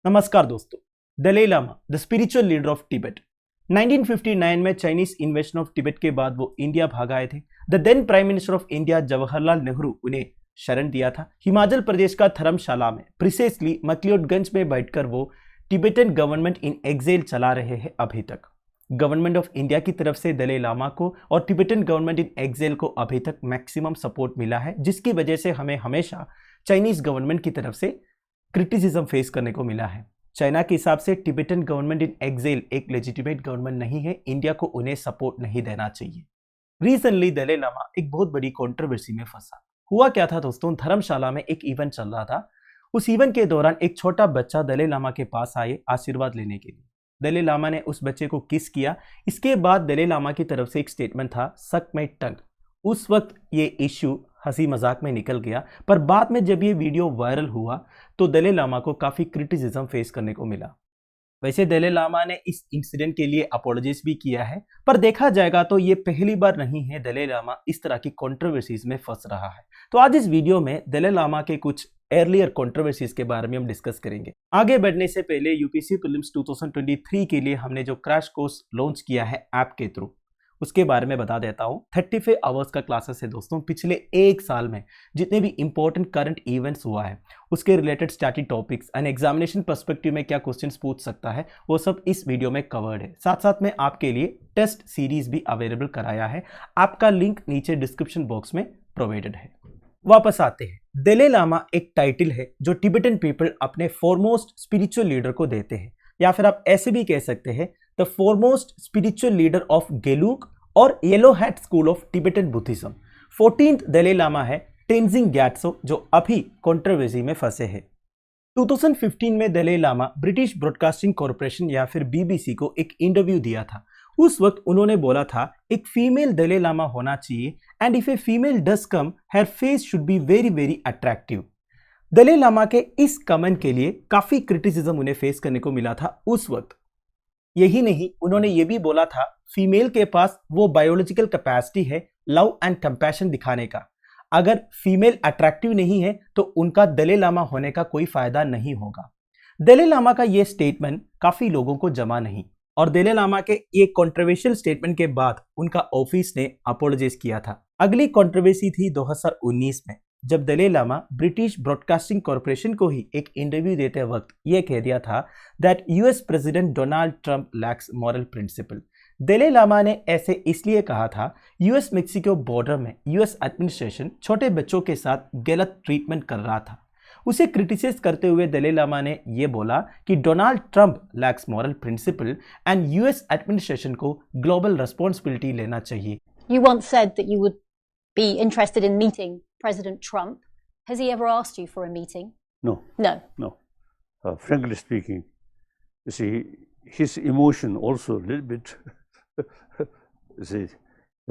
नमस्कार दोस्तों। Dalai Lama the spiritual leader of Tibet 1959 में चाइनीज इन्वेजन ऑफ तिब्बत के बाद वो इंडिया भाग आए थे। The then prime minister of India Jawaharlal Nehru उन्हें शरण दिया था। हिमाचल प्रदेश का धर्मशाला में प्रिसेसली मकलियोडगंज में बैठकर वो तिब्बतन गवर्नमेंट इन एग्जिल चला रहे हैं। अभी तक गवर्नमेंट ऑफ इंडिया की तरफ से दलाई लामा को और तिब्बतन गवर्नमेंट इन एग्जिल को अभी तक मैक्सिमम सपोर्ट मिला है, जिसकी वजह से हमें हमेशा चाइनीज गवर्नमेंट की तरफ से क्रिटिसिज्म फेस करने को मिला है। चाइना के हिसाब से तिब्बतन गवर्नमेंट इन एग्जिल एक लेजिटिमेट गवर्नमेंट नहीं है। इंडिया को उन्हें सपोर्ट नहीं देना चाहिए। रिसेंटली दलाई लामा एक बहुत बड़ी कंट्रोवर्सी में फंसा। हुआ क्या था दोस्तों, धर्मशाला में एक इवेंट चल रहा था। उस इवेंट के दौरान एक छोटा बच्चा दलाई लामा के पास आए आशीर्वाद लेने के लिए। दलाई लामा ने उस बच्चे को किस किया। इसके बाद दलाई लामा की तरफ से एक स्टेटमेंट था, सक माय टंग। उस वक्त ये इश्यू हंसी मजाक में निकल गया, पर बाद में जब ये वीडियो वायरल हुआ तो दलाई लामा को काफी क्रिटिसिज्म फेस करने को मिला। वैसे दलाई लामा ने इस इंसिडेंट के लिए अपोलोजाइज भी किया है, पर देखा जाएगा तो ये पहली बार नहीं है दलाई लामा इस तरह की कंट्रोवर्सीज में फंस रहा है। तो आज इस वीडियो में दलाई लामा के कुछ अर्लियर कंट्रोवर्सीज के बारे में हम डिस्कस करेंगे। आगे बढ़ने से पहले यूपीएससी प्रीलिम्स 2023 के लिए हमने जो क्रैश कोर्स लॉन्च किया है ऐप के थ्रू, उसके बारे में बता देता हूँ। 35 आवर्स का क्लासेस है दोस्तों। पिछले एक साल में जितने भी इंपॉर्टेंट करंट इवेंट्स हुआ है उसके related static topics and examination perspective में क्या क्वेश्चंस पूछ सकता है वो सब इस वीडियो में कवर्ड है। साथ साथ में आपके लिए टेस्ट सीरीज भी अवेलेबल कराया है। आपका लिंक नीचे डिस्क्रिप्शन बॉक्स में प्रोवाइडेड है। वापस आते हैं। दलाई लामा एक टाइटल है जो तिब्बतन पीपल अपने फॉरमोस्ट स्पिरिचुअल लीडर को देते हैं, या फिर आप ऐसे भी कह सकते हैं the foremost spiritual leader of Gelug और yellow hat school of Tibetan Buddhism. 14th Dalai Lama है तेंजिंग ग्यात्सो, जो अभी कंट्रोवर्सी में फंसे हैं। 2015 में Dalai Lama British Broadcasting Corporation या फिर बीबीसी को एक इंटरव्यू दिया था। उस वक्त उन्होंने बोला था एक फीमेल दलाई लामा होना चाहिए and if a female does come her face should be very very attractive. Dalai Lama के इस कमेंट के लिए काफी क्रिटिसिज्म उन्हें फेस करने को मिला था उस वक्त। यही नहीं, उन्होंने ये भी बोला था फीमेल के पास वो बायोलॉजिकल कैपेसिटी है लव एंड कंपैशन दिखाने का। अगर फीमेल अट्रैक्टिव नहीं है तो उनका दलाई लामा होने का कोई फायदा नहीं होगा। दलाई लामा का ये स्टेटमेंट काफी लोगों को जमा नहीं, और दलाई लामा के ये कंट्रोवर्शियल स्टेटमेंट के बाद उनका ऑफिस ने अपोलोजाइज किया था। अगली कंट्रोवर्सी थी 2019 में, जब Dalai Lama British Broadcasting Corporation को ही एक इंटरव्यू देते वक्त यह कह दिया था that US president Donald Trump lacks moral principle. Dalai Lama ने ऐसे इसलिए कहा था, यूएस मेक्सिको बॉर्डर में यूएस एडमिनिस्ट्रेशन छोटे बच्चों के साथ गलत ट्रीटमेंट कर रहा था। उसे क्रिटिसाइज करते हुए दलाई लामा ने यह बोला कि Donald Trump lacks moral principle and US administration को ग्लोबल रिस्पॉन्सिबिलिटी लेना चाहिए। You once said that you would be interested in meeting President Trump. Has he ever asked you for a meeting? No. No. Frankly speaking, you see, his emotion also a little bit, you see,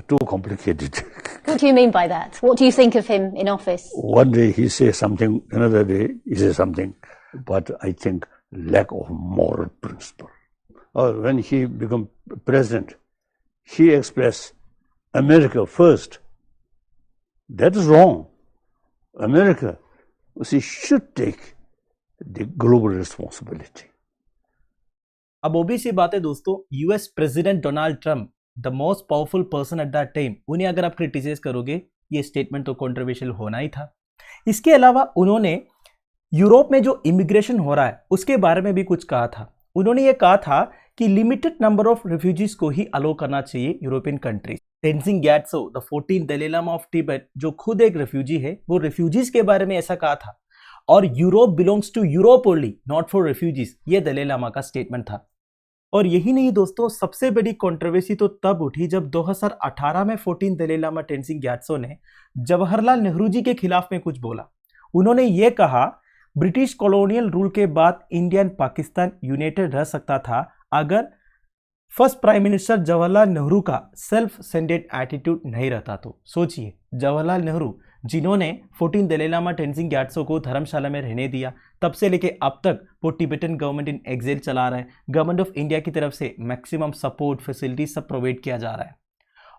too complicated. What do you mean by that? What do you think of him in office? One day he says something, another day he says something, but I think lack of moral principle. Or when he became president, he expressed America first. That is wrong. America, you see, should take the global responsibility. अब OBC बात है दोस्तों। US president Donald Trump the most powerful person at that time, उन्हें अगर आप criticise करोगे ये statement तो कंट्रोवर्शियल होना ही था। इसके अलावा उन्होंने यूरोप में जो इमिग्रेशन हो रहा है उसके बारे में भी कुछ कहा था। उन्होंने ये कहा था कि लिमिटेड नंबर ऑफ रिफ्यूजीज को ही अलो करना चाहिए European countries. Tenzin Gyatso the 14th Dalai Lama of Tibet, जो खुद एक रिफ्यूजी है, वो रिफ्यूजीज के बारे में ऐसा कहा था, और Europe belongs to Europe only not for refugees, ये दलाई लामा का स्टेटमेंट था। और यही नहीं दोस्तों, सबसे बड़ी कंट्रोवर्सी तो तब उठी जब 2018 में 14th दलाई लामा तेंजिंग ग्यात्सो ने जवाहरलाल नेहरू जी के खिलाफ में कुछ बोला। उन्होंने ये कहा ब्रिटिश कॉलोनियल रूल के बाद इंडिया एंड पाकिस्तान यूनाइटेड रह सकता था अगर first prime minister Jawaharlal Nehru का सेल्फ सेंटेड एटीट्यूड नहीं रहता तो। सोचिए, जवाहरलाल नेहरू जिन्होंने 14th दलाई लामा तेंजिंग ग्यात्सो को धर्मशाला में रहने दिया, तब से लेके अब तक वो तिब्बतन गवर्नमेंट इन एग्जिल चला रहा है। गवर्नमेंट ऑफ इंडिया की तरफ से मैक्सिमम सपोर्ट फैसिलिटी सब प्रोवाइड किया जा रहा है।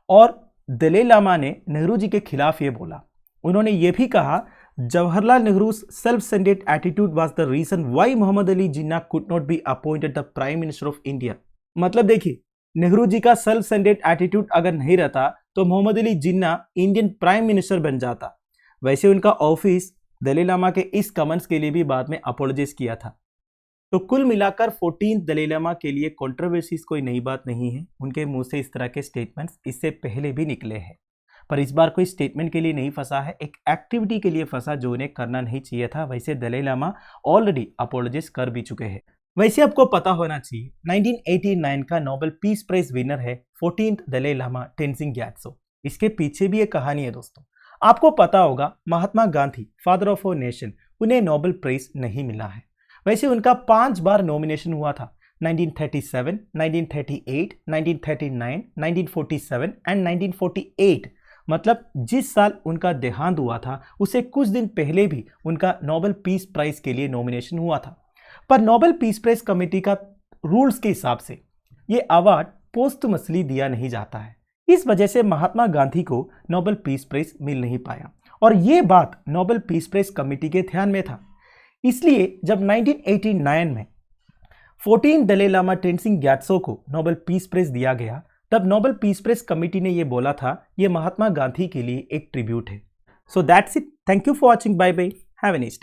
और दलाई लामा ने नेहरू जी के खिलाफ ये बोला। उन्होंने ये भी कहा Jawaharlal Nehru's self-centered attitude was the reason why Muhammad Ali Jinnah could not be appointed the Prime Minister of India. मतलब देखिए, नेहरू जी का सेल्फ सेंटर्ड एटीट्यूड अगर नहीं रहता तो Mohammad Ali Jinnah Indian prime minister बन जाता। वैसे उनका ऑफिस दलाई लामा के इस कमेंट्स के लिए भी बाद में अपोलोजाइज किया था। तो कुल मिलाकर 14 दलाई लामा के लिए कंट्रोवर्सीज कोई नई बात नहीं है। उनके मुंह से इस तरह के स्टेटमेंट्स इससे पहले भी निकले हैं, पर इस बार कोई स्टेटमेंट के लिए नहीं फंसा है, एक एक्टिविटी के लिए फंसा जो उन्हें करना नहीं चाहिए था। वैसे दलाई लामा ऑलरेडी अपोलोजाइज कर भी चुके हैं। वैसे आपको पता होना चाहिए 1989 का नोबेल पीस प्राइज विनर है 14th दलाई लामा टेंजिंग ग्यात्सो। इसके पीछे भी एक कहानी है दोस्तों। आपको पता होगा Mahatma Gandhi father of our nation, उन्हें नोबेल प्राइज नहीं मिला है। वैसे उनका 5 बार नॉमिनेशन हुआ था, 1937, 1938, 1939, 1947 एंड 1948। मतलब जिस साल उनका देहांत हुआ था उसे कुछ दिन पहले भी उनका नोबेल पीस प्राइज के लिए नॉमिनेशन हुआ था, पर नोबेल पीस प्राइज कमेटी का रूल्स के हिसाब से ये अवार्ड पोस्टमसली दिया नहीं जाता है। इस वजह से महात्मा गांधी को नोबेल पीस प्राइज मिल नहीं पाया और ये बात नोबेल पीस प्राइज कमेटी के ध्यान में था। इसलिए जब 1989 में 14 दलाई लामा टेंजिंग ग्यात्सो को नोबेल पीस प्राइज दिया गया, तब नोबेल पीस प्राइज कमेटी ने यह बोला था ये महात्मा गांधी के लिए एक ट्रिब्यूट है। So that's it, thank you for watching, bye bye, have a nice day.